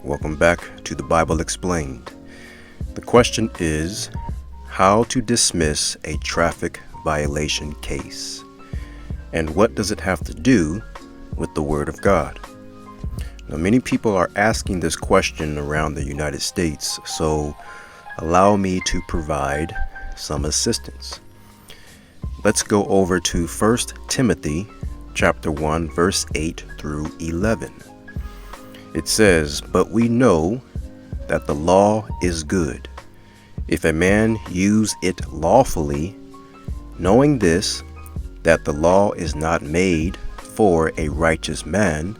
Welcome back to the Bible Explained. The question is, how to dismiss a traffic violation case? And what does it have to do with the Word of God? Now, many people are asking this question around the United States, so allow me to provide some assistance. Let's go over to 1 Timothy chapter 1, verse 8 through 11. It says, "But we know that the law is good, if a man use it lawfully, knowing this, that the law is not made for a righteous man,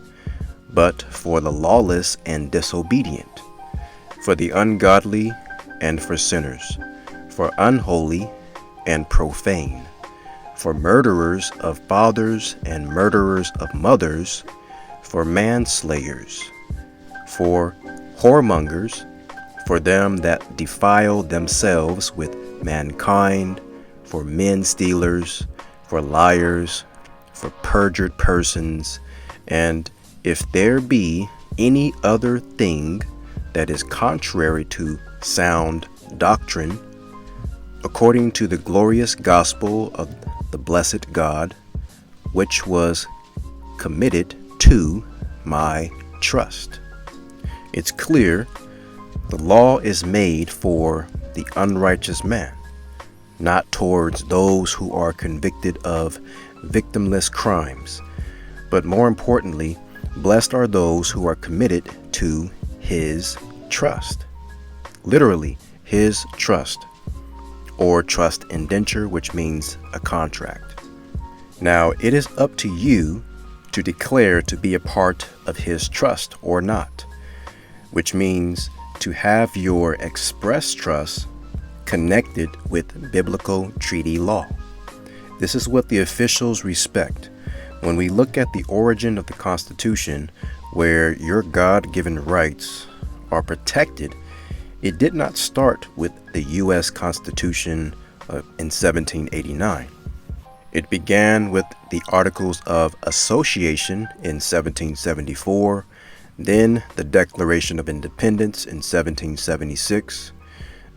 but for the lawless and disobedient, for the ungodly and for sinners, for unholy and profane, for murderers of fathers and murderers of mothers, for manslayers, for whoremongers, for them that defile themselves with mankind, for men stealers, for liars, for perjured persons, and if there be any other thing that is contrary to sound doctrine, according to the glorious gospel of the blessed God, which was committed to my trust." It's clear the law is made for the unrighteous man, not towards those who are convicted of victimless crimes, but more importantly, blessed are those who are committed to his trust. Literally, his trust, or trust indenture, which means a contract. Now, it is up to you to declare to be a part of his trust or not, which means to have your express trust connected with biblical treaty law. This is what the officials respect. When we look at the origin of the Constitution, where your God-given rights are protected, it did not start with the U.S. Constitution in 1789. It began with the Articles of Association in 1774, then the Declaration of Independence in 1776,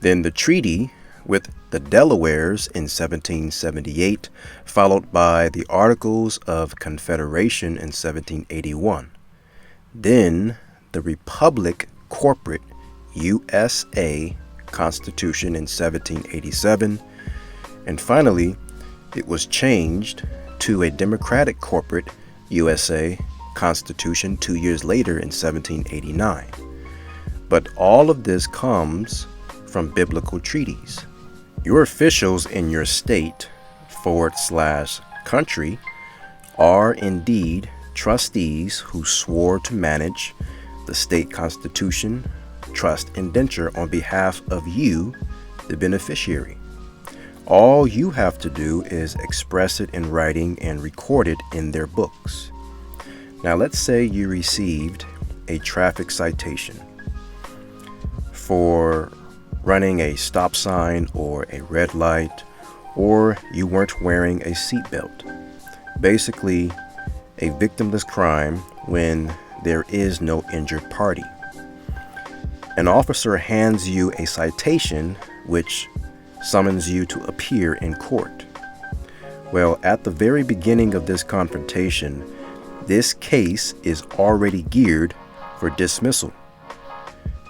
then the treaty with the Delawares in 1778, followed by the Articles of Confederation in 1781, then the Republic Corporate USA Constitution in 1787, and finally it was changed to a Democratic Corporate USA Constitution 2 years later in 1789. But all of this comes from biblical treaties. Your officials in your state / country are indeed trustees who swore to manage the state constitution, trust indenture on behalf of you, the beneficiary. All you have to do is express it in writing and record it in their books. Now, let's say you received a traffic citation for running a stop sign or a red light, or you weren't wearing a seatbelt. Basically, a victimless crime when there is no injured party. An officer hands you a citation which summons you to appear in court. Well, at the very beginning of this confrontation, this case is already geared for dismissal.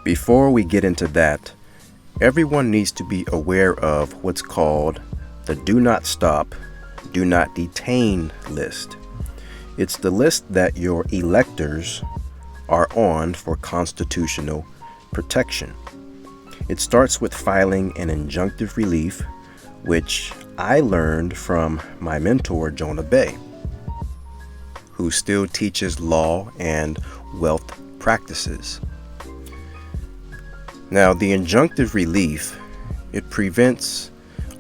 Before we get into that, everyone needs to be aware of what's called the Do Not Stop, Do Not Detain list. It's the list that your electors are on for constitutional protection. It starts with filing an injunctive relief, which I learned from my mentor, Jonah Bay, who still teaches law and wealth practices. Now, the injunctive relief, it prevents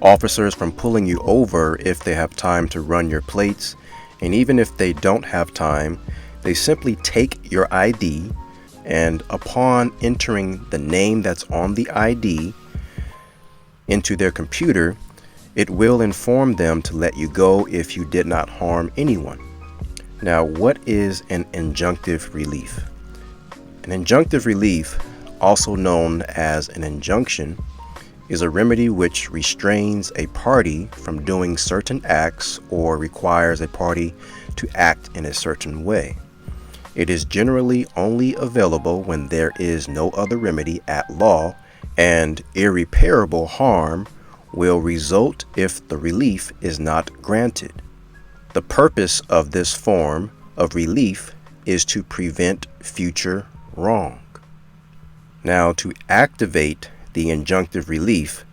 officers from pulling you over if they have time to run your plates, and even if they don't have time, they simply take your ID, and upon entering the name that's on the ID into their computer, it will inform them to let you go if you did not harm anyone. Now, what is an injunctive relief? An injunctive relief, also known as an injunction, is a remedy which restrains a party from doing certain acts or requires a party to act in a certain way. It is generally only available when there is no other remedy at law, and irreparable harm will result if the relief is not granted. The purpose of this form of relief is to prevent future wrong. Now, to activate the injunctive relief,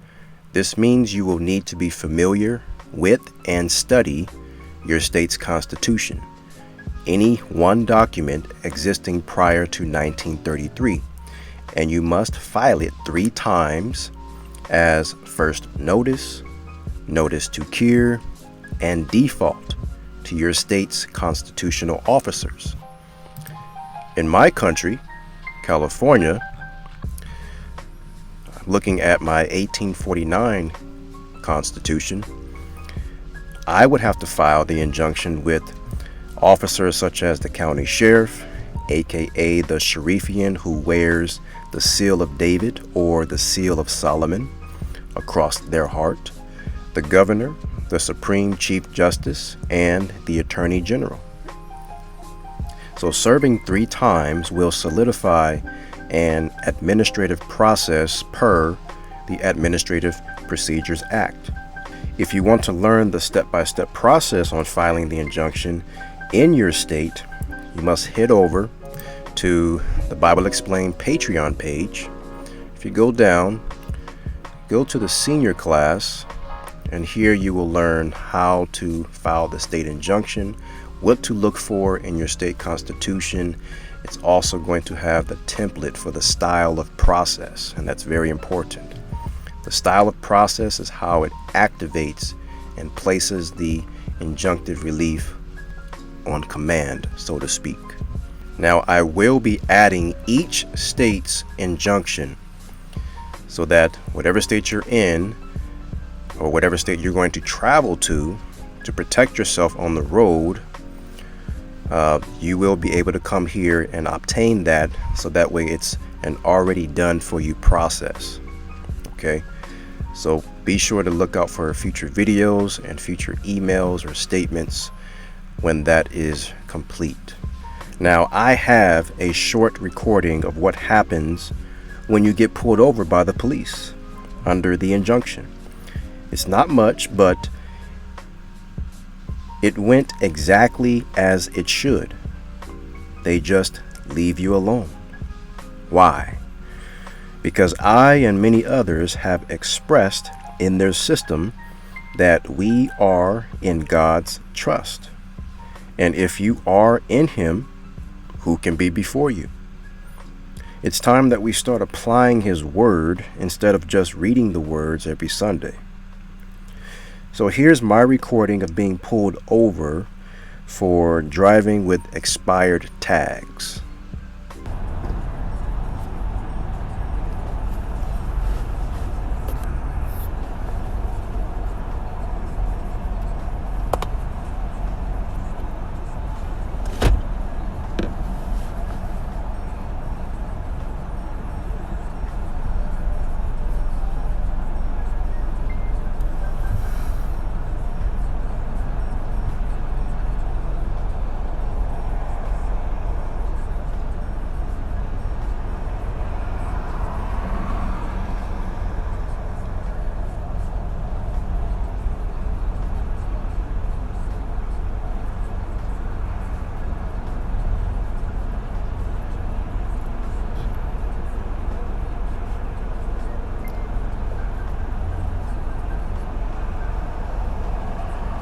this means you will need to be familiar with and study your state's constitution, any one document existing prior to 1933, and you must file it 3 times as first notice, notice to cure, and default to your state's constitutional officers. In my country, California, looking at my 1849 Constitution, I would have to file the injunction with officers such as the county sheriff, aka the Sherifian who wears the seal of David or the seal of Solomon across their heart, the governor, the Supreme Chief Justice, and the Attorney General. So serving 3 times will solidify an administrative process per the Administrative Procedures Act. If you want to learn the step-by-step process on filing the injunction in your state, you must head over to the Bible Explained Patreon page. If you go down, go to the senior class, and here you will learn how to file the state injunction, what to look for in your state constitution. It's also going to have the template for the style of process, and that's very important. The style of process is how it activates and places the injunctive relief on command, so to speak. Now, I will be adding each state's injunction so that whatever state you're in or whatever state you're going to travel to protect yourself on the road, you will be able to come here and obtain that, so that way it's an already done for you process. Okay, so be sure to look out for future videos and future emails or statements when that is complete. Now, I have a short recording of what happens when you get pulled over by the police under the injunction. It's not much, but it went exactly as it should. They just leave you alone. Why? Because I and many others have expressed in their system that we are in God's trust. And if you are in Him, who can be before you? It's time that we start applying His word instead of just reading the words every Sunday. So here's my recording of being pulled over for driving with expired tags.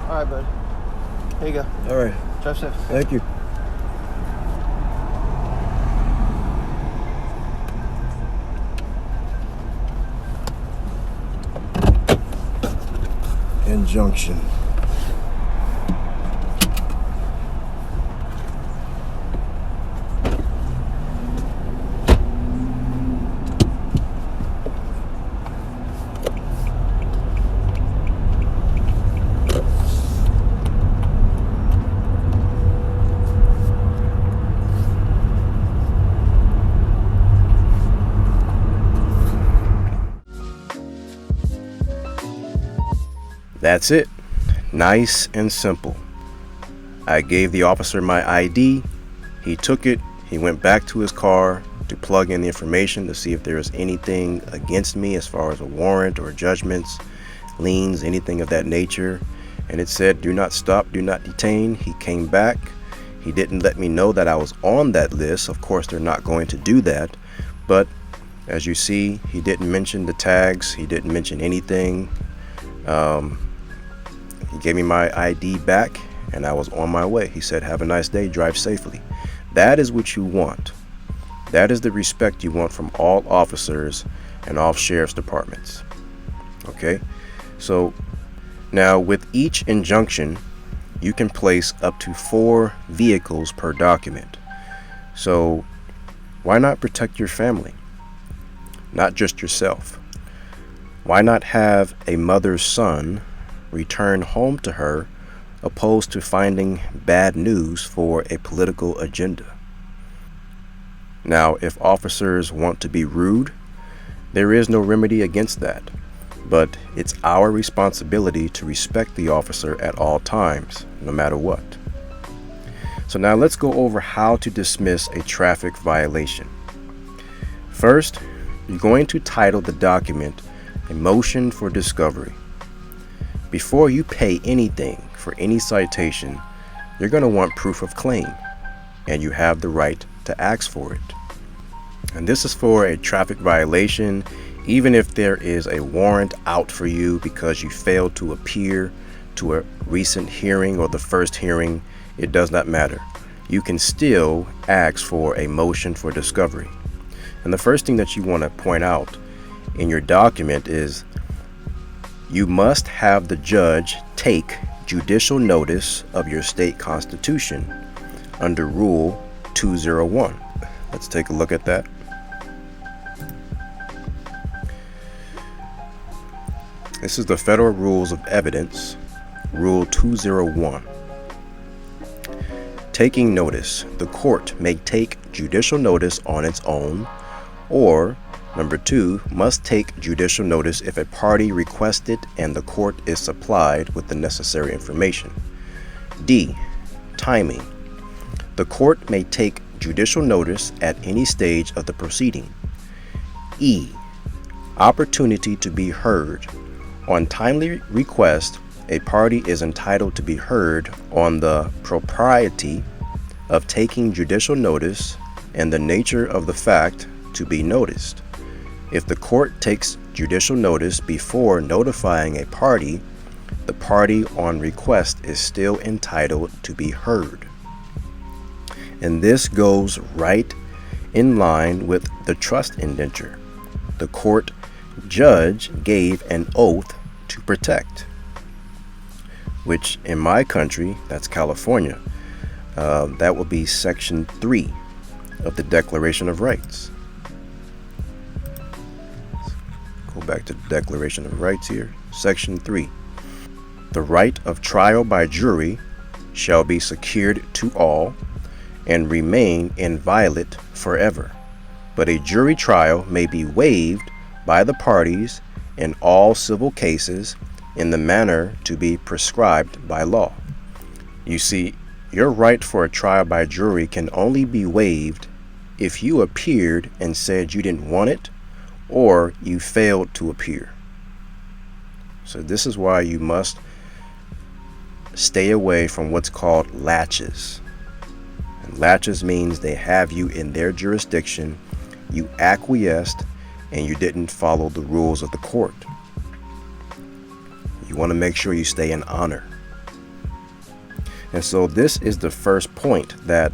All right, bud. Here you go. All right. Drive safe. Thank you. Injunction. That's it. Nice and simple. I gave the officer my ID. He took it. He went back to his car to plug in the information to see if there was anything against me as far as a warrant or judgments, liens, anything of that nature. And it said, do not stop, do not detain. He came back. He didn't let me know that I was on that list. Of course, they're not going to do that. But as you see, he didn't mention the tags. He didn't mention anything. He gave me my ID back and I was on my way. He said, have a nice day, drive safely. That is what you want. That is the respect you want from all officers and all sheriff's departments. Okay, so now with each injunction, you can place up to 4 vehicles per document. So why not protect your family? Not just yourself. Why not have a mother's son return home to her opposed to finding bad news for a political agenda? Now, if officers want to be rude, there is no remedy against that, but it's our responsibility to respect the officer at all times, no matter what. So now let's go over how to dismiss a traffic violation. First, you're going to title the document a motion for discovery. Before you pay anything for any citation, you're going to want proof of claim, and you have the right to ask for it. And this is for a traffic violation, even if there is a warrant out for you because you failed to appear to a recent hearing or the first hearing. It does not matter. You can still ask for a motion for discovery. And the first thing that you want to point out in your document is you must have the judge take judicial notice of your state constitution under Rule 201. Let's take a look at that. This is the Federal Rules of Evidence, Rule 201. Taking notice. The court may take judicial notice on its own, or number 2, must take judicial notice if a party requests it and the court is supplied with the necessary information. D. Timing. The court may take judicial notice at any stage of the proceeding. E. Opportunity to be heard. On timely request, a party is entitled to be heard on the propriety of taking judicial notice and the nature of the fact to be noticed. If the court takes judicial notice before notifying a party, the party on request is still entitled to be heard. And this goes right in line with the trust indenture. The court judge gave an oath to protect, which in my country, that's California, that will be Section 3 of the Declaration of Rights. Go back to the Declaration of Rights here. Section 3. The right of trial by jury shall be secured to all and remain inviolate forever. But a jury trial may be waived by the parties in all civil cases in the manner to be prescribed by law. You see, your right for a trial by jury can only be waived if you appeared and said you didn't want it, or you failed to appear. So this is why you must stay away from what's called latches. And latches means they have you in their jurisdiction, you acquiesced, and you didn't follow the rules of the court. You want to make sure you stay in honor. And so this is the first point that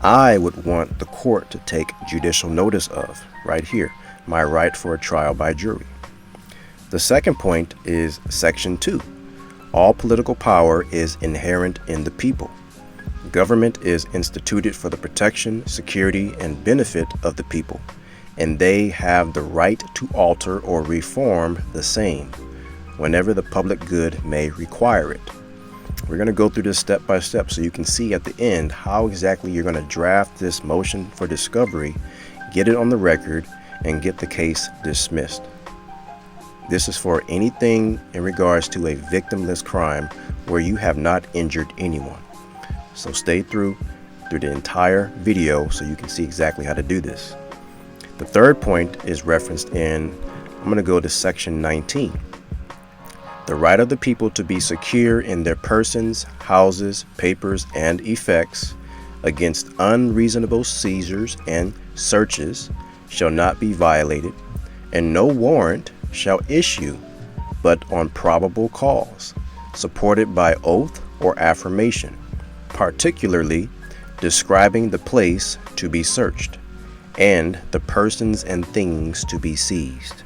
I would want the court to take judicial notice of, right here, my right for a trial by jury. The second point is Section 2. All political power is inherent in the people. Government is instituted for the protection, security, and benefit of the people, and they have the right to alter or reform the same whenever the public good may require it. We're going to go through this step by step so you can see at the end how exactly you're going to draft this motion for discovery, get it on the record, and get the case dismissed. This is for anything in regards to a victimless crime where you have not injured anyone. So stay through the entire video so you can see exactly how to do this. The third point is referenced in, I'm going to go to section 19. The right of the people to be secure in their persons, houses, papers, and effects against unreasonable seizures and searches shall not be violated, and no warrant shall issue but on probable cause, supported by oath or affirmation, particularly describing the place to be searched and the persons and things to be seized.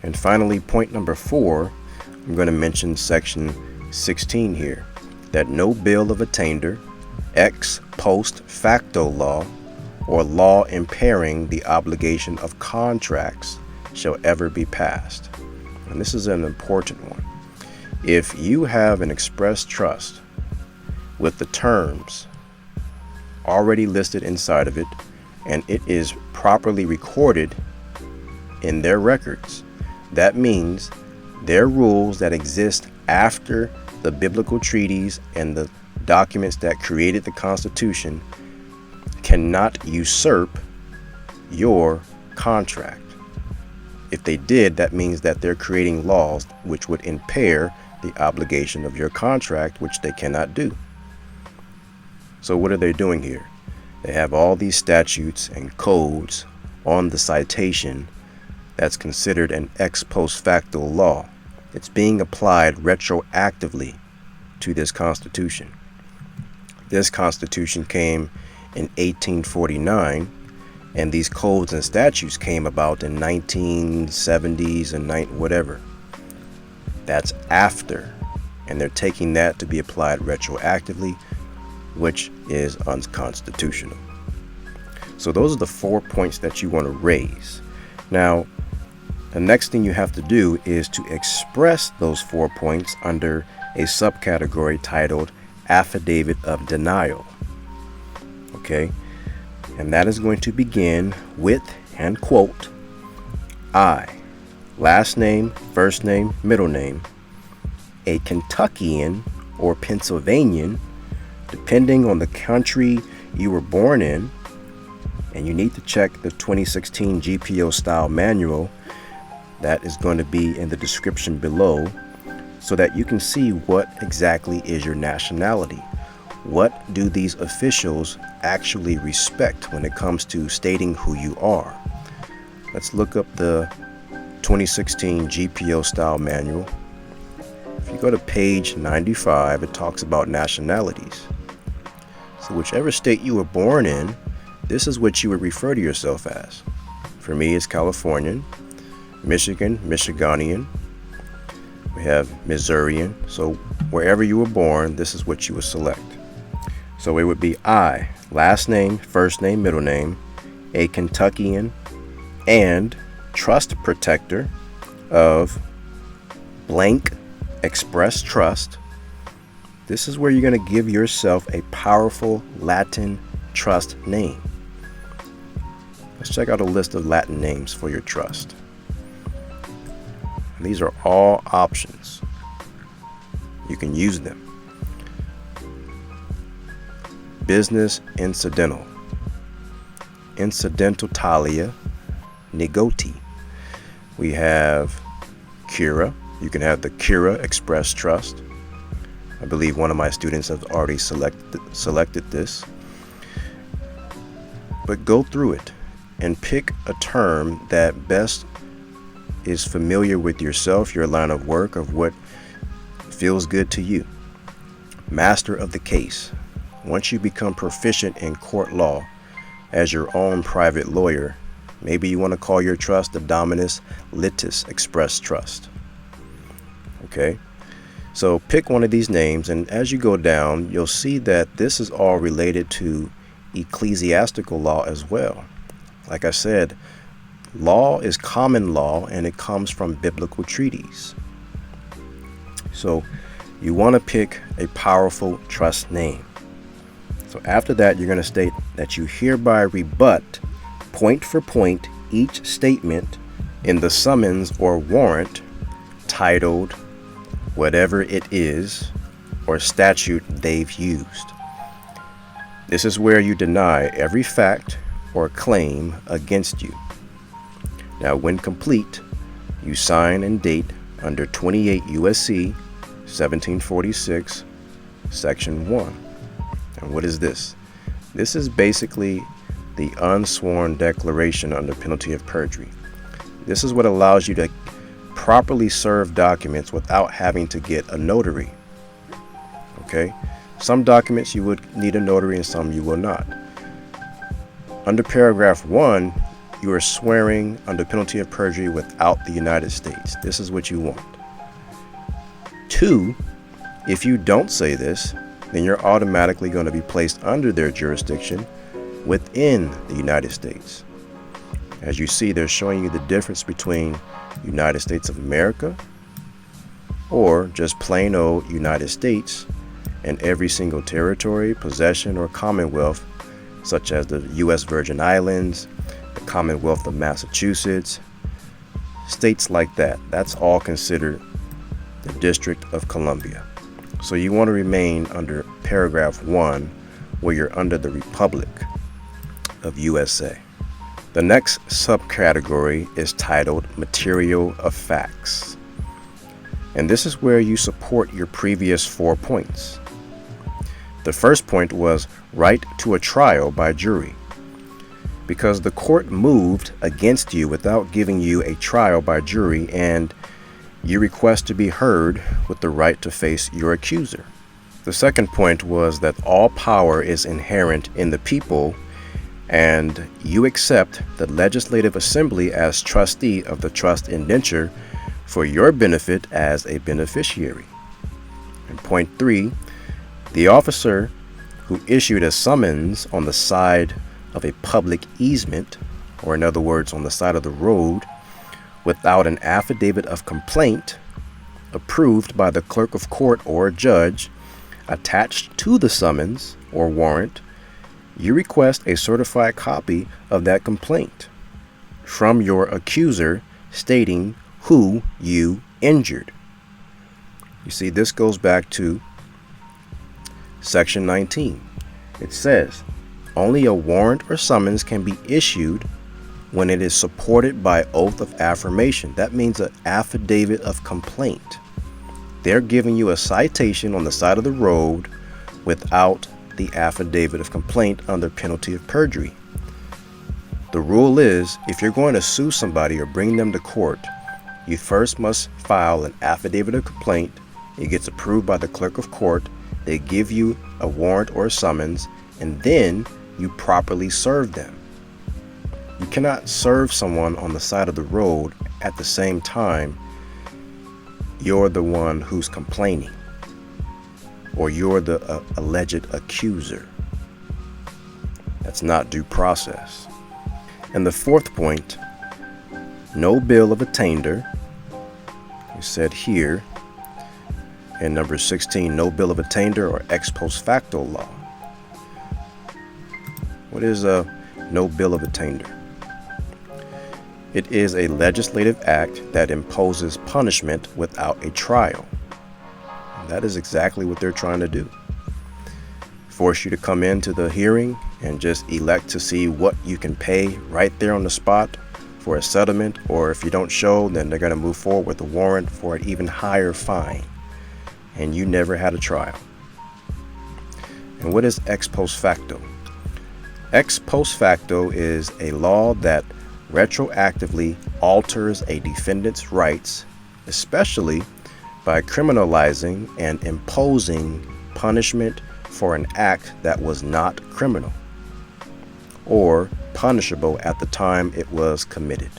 And finally, point number 4, I'm going to mention section 16 here, that no bill of attainder, ex post facto law, or law impairing the obligation of contracts shall ever be passed. And this is an important one. If you have an express trust with the terms already listed inside of it, and it is properly recorded in their records, that means their rules that exist after the biblical treaties and the documents that created the Constitution cannot usurp your contract. If they did, that means that they're creating laws which would impair the obligation of your contract, which they cannot do. So what are they doing here? They have all these statutes and codes on the citation that's considered an ex post facto law. It's being applied retroactively to this Constitution. This Constitution came in 1849, and these codes and statutes came about in 1970s and whatever. That's after, and they're taking that to be applied retroactively, which is unconstitutional. So those are the 4 points that you want to raise. Now, the next thing you have to do is to express those 4 points under a subcategory titled Affidavit of Denial. Okay, and that is going to begin with, and quote, I, last name, first name, middle name, a Kentuckian or Pennsylvanian, depending on the country you were born in, and you need to check the 2016 GPO Style Manual. That is going to be in the description below so that you can see what exactly is your nationality. What do these officials actually respect when it comes to stating who you are? Let's look up the 2016 GPO Style Manual. If you go to page 95, it talks about nationalities. So whichever state you were born in, this is what you would refer to yourself as. For me, it's Californian, Michigan, Michiganian. We have Missourian. So wherever you were born, this is what you would select. So it would be I, last name, first name, middle name, a Kentuckian, and trust protector of blank express trust. This is where you're going to give yourself a powerful Latin trust name. Let's check out a list of Latin names for your trust. These are all options. You can use them. Business incidental, incidentatalia, negoti. We have Cura. You can have the Cura Express Trust. I believe one of my students has already selected this. But go through it and pick a term that best is familiar with yourself, your line of work, of what feels good to you. Master of the case. Once you become proficient in court law as your own private lawyer, maybe you want to call your trust the Dominus Litis Express Trust. Okay, so pick one of these names, and as you go down, you'll see that this is all related to ecclesiastical law as well. Like I said, law is common law, and it comes from biblical treaties. So you want to pick a powerful trust name. So after that, you're going to state that you hereby rebut, point for point, each statement in the summons or warrant titled whatever it is or statute they've used. This is where you deny every fact or claim against you. Now, when complete, you sign and date under 28 U.S.C. 1746, Section 1. And what is this? This is basically the unsworn declaration under penalty of perjury. This is what allows you to properly serve documents without having to get a notary. Okay? Some documents you would need a notary and some you will not. Under paragraph 1, you are swearing under penalty of perjury without the United States. This is what you want. 2, if you don't say this, then you're automatically going to be placed under their jurisdiction within the United States. As you see, they're showing you the difference between United States of America or just plain old United States and every single territory, possession, or commonwealth, such as the U.S. Virgin Islands, the Commonwealth of Massachusetts, states like that. That's all considered the District of Columbia. So you want to remain under paragraph 1, where you're under the Republic of USA. The next subcategory is titled Material of Facts. And this is where you support your previous 4 points. The first point was right to a trial by jury. Because the court moved against you without giving you a trial by jury, and you request to be heard with the right to face your accuser. The second point was that all power is inherent in the people, and you accept the Legislative Assembly as trustee of the trust indenture for your benefit as a beneficiary. And point 3, the officer who issued a summons on the side of a public easement, or in other words, on the side of the road, without an affidavit of complaint approved by the clerk of court or judge attached to the summons or warrant, you request a certified copy of that complaint from your accuser stating who you injured. You see, this goes back to Section 19. It says, only a warrant or summons can be issued when it is supported by oath of affirmation. That means an affidavit of complaint. They're giving you a citation on the side of the road without the affidavit of complaint under penalty of perjury. The rule is, if you're going to sue somebody or bring them to court, you first must file an affidavit of complaint. It gets approved by the clerk of court. They give you a warrant or a summons, and then you properly serve them. You cannot serve someone on the side of the road at the same time you're the one who's complaining, or you're the alleged accuser. That's not due process. And the fourth point, no bill of attainder, is said here in number 16, no bill of attainder or ex post facto law. What is a no bill of attainder? It is a legislative act that imposes punishment without a trial. And that is exactly what they're trying to do. Force you to come into the hearing and just elect to see what you can pay right there on the spot for a settlement, or if you don't show, then they're going to move forward with a warrant for an even higher fine. And you never had a trial. And what is ex post facto? Ex post facto is a law that retroactively alters a defendant's rights, especially by criminalizing and imposing punishment for an act that was not criminal or punishable at the time it was committed.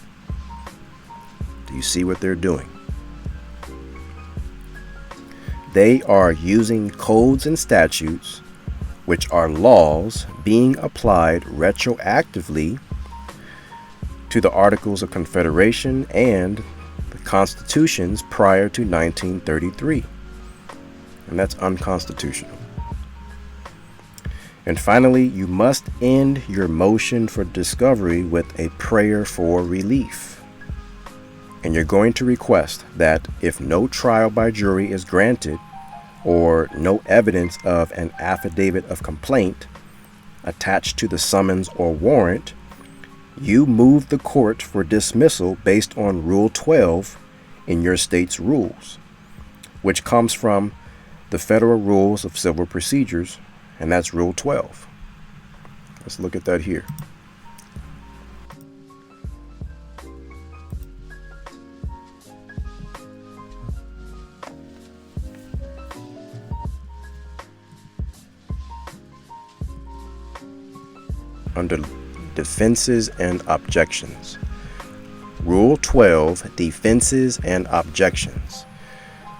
Do you see what they're doing? They are using codes and statutes, which are laws being applied retroactively to the Articles of Confederation and the constitutions prior to 1933. And that's unconstitutional. And finally, you must end your motion for discovery with a prayer for relief. And you're going to request that if no trial by jury is granted or no evidence of an affidavit of complaint attached to the summons or warrant, you move the court for dismissal based on Rule 12 in your state's rules, which comes from the Federal Rules of Civil Procedures, and that's Rule 12. Let's look at that here. Under Defenses and Objections. Rule 12, Defenses and Objections.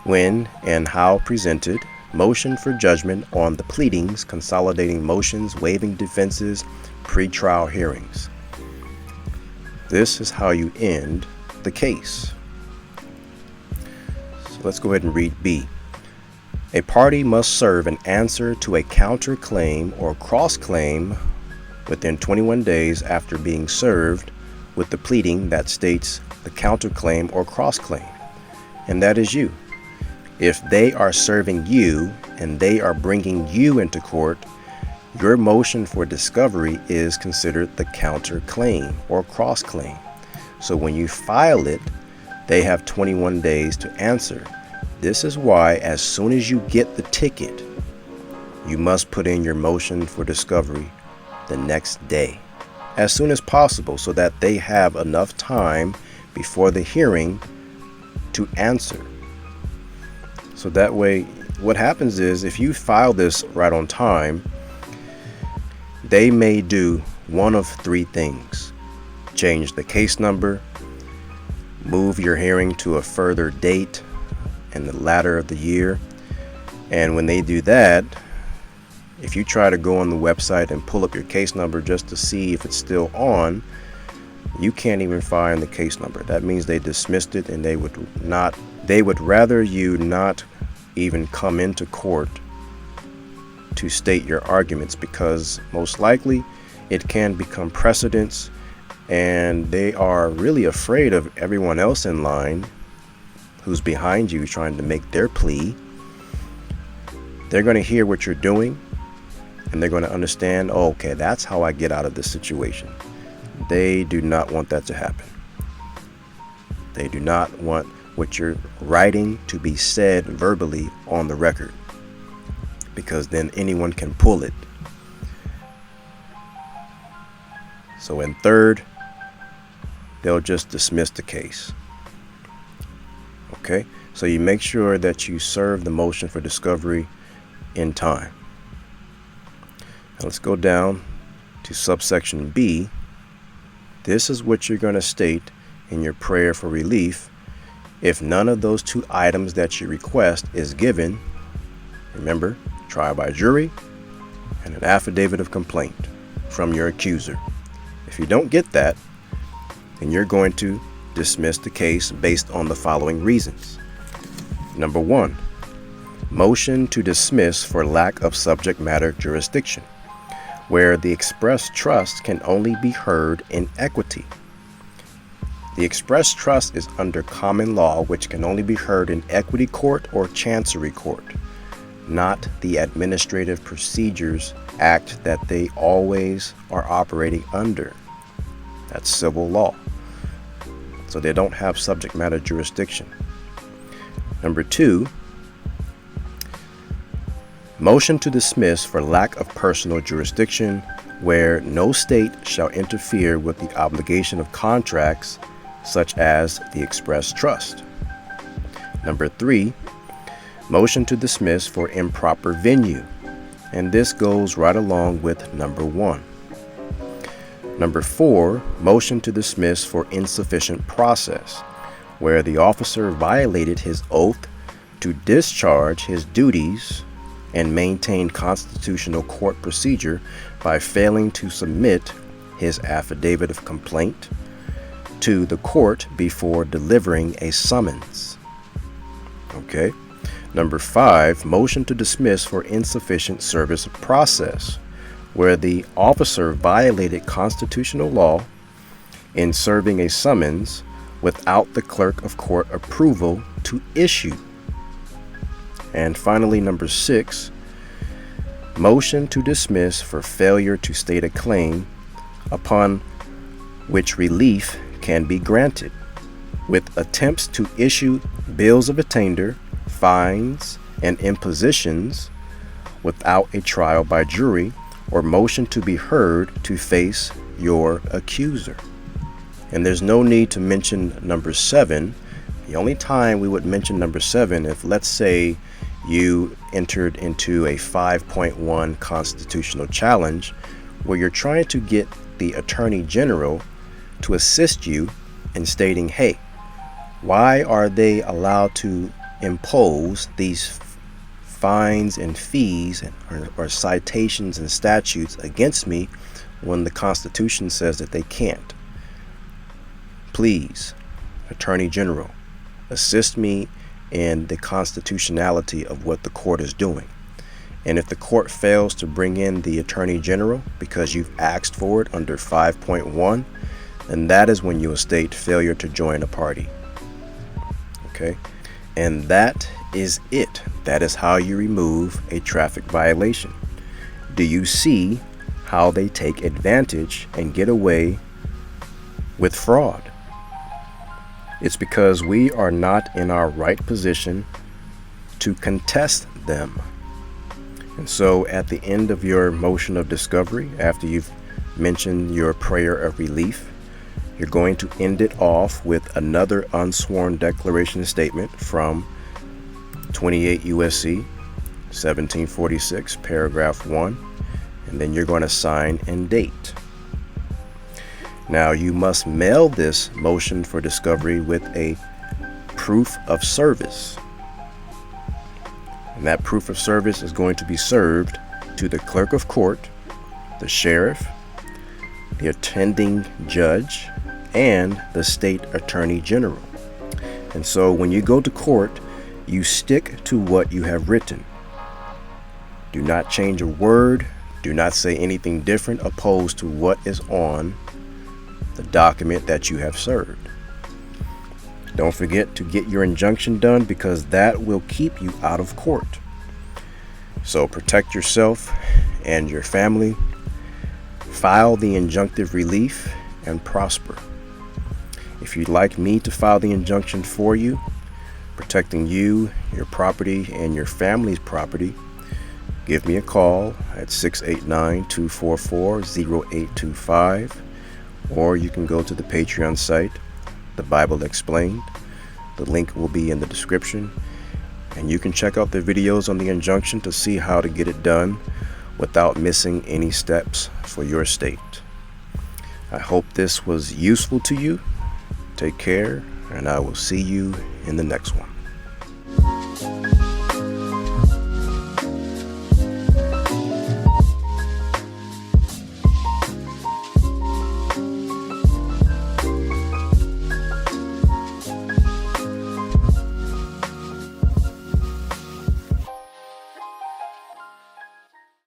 When and how presented, motion for judgment on the pleadings, consolidating motions, waiving defenses, pretrial hearings. This is how you end the case. So let's go ahead and read B. A party must serve an answer to a counterclaim or cross-claim within 21 days after being served with the pleading that states the counterclaim or cross-claim, and that is you. If they are serving you and they are bringing you into court, your motion for discovery is considered the counterclaim or cross-claim. So when you file it, they have 21 days to answer. This is why as soon as you get the ticket, you must put in your motion for discovery the next day, as soon as possible, so that they have enough time before the hearing to answer. So that way, what happens is, if you file this right on time, they may do one of three things: change the case number, move your hearing to a further date in the latter of the year, and when they do that, if you try to go on the website and pull up your case number just to see if it's still on, you can't even find the case number. That means they dismissed it, and they would rather you not even come into court to state your arguments, because most likely it can become precedence, and they are really afraid of everyone else in line who's behind you trying to make their plea. They're going to hear what you're doing, and they're going to understand, oh, okay, that's how I get out of this situation. They do not want that to happen. They do not want what you're writing to be said verbally on the record, because then anyone can pull it. So in third, they'll just dismiss the case. Okay, so you make sure that you serve the motion for discovery in time. Now let's go down to subsection B. This is what you're going to state in your prayer for relief if none of those two items that you request is given. Remember, trial by jury and an affidavit of complaint from your accuser. If you don't get that, then you're going to dismiss the case based on the following reasons. Number 1, motion to dismiss for lack of subject matter jurisdiction, where the express trust can only be heard in equity. The express trust is under common law, which can only be heard in equity court or chancery court, not the Administrative Procedures Act that they always are operating under. That's civil law. So they don't have subject matter jurisdiction. Number 2, motion to dismiss for lack of personal jurisdiction, where no state shall interfere with the obligation of contracts such as the express trust. Number 3, motion to dismiss for improper venue, and this goes right along with number 1. Number 4, motion to dismiss for insufficient process, where the officer violated his oath to discharge his duties and maintain constitutional court procedure by failing to submit his affidavit of complaint to the court before delivering a summons. Okay. Number 5, motion to dismiss for insufficient service of process, where the officer violated constitutional law in serving a summons without the clerk of court approval to issue. And finally, number 6, motion to dismiss for failure to state a claim upon which relief can be granted, with attempts to issue bills of attainder, fines, and impositions without a trial by jury, or motion to be heard to face your accuser. And there's no need to mention number 7. The only time we would mention number 7 if, let's say, you entered into a 5.1 constitutional challenge where you're trying to get the Attorney General to assist you in stating, hey, why are they allowed to impose these fines and fees or citations and statutes against me when the Constitution says that they can't? Please, Attorney General, assist me in the constitutionality of what the court is doing. And if the court fails to bring in the Attorney General because you've asked for it under 5.1, then that is when you will state failure to join a party. Okay? And that is it. That is how you remove a traffic violation. Do you see how they take advantage and get away with fraud? It's because we are not in our right position to contest them. And so at the end of your motion of discovery, after you've mentioned your prayer of relief, you're going to end it off with another unsworn declaration statement from 28 U.S.C. 1746, paragraph 1, and then you're going to sign and date. Now, you must mail this motion for discovery with a proof of service. And that proof of service is going to be served to the clerk of court, the sheriff, the attending judge, and the state attorney general. And so when you go to court, you stick to what you have written. Do not change a word. Do not say anything different opposed to what is on the document that you have served. Don't forget to get your injunction done, because that will keep you out of court. So protect yourself and your family. File the injunctive relief and prosper. If you'd like me to file the injunction for you, protecting you, your property, and your family's property, give me a call at 689-244-0825, or you can go to the Patreon site, The Bible Explained. The link will be in the description, and you can check out the videos on the injunction to see how to get it done without missing any steps for your state. I hope this was useful to you. Take care, and I will see you in the next one.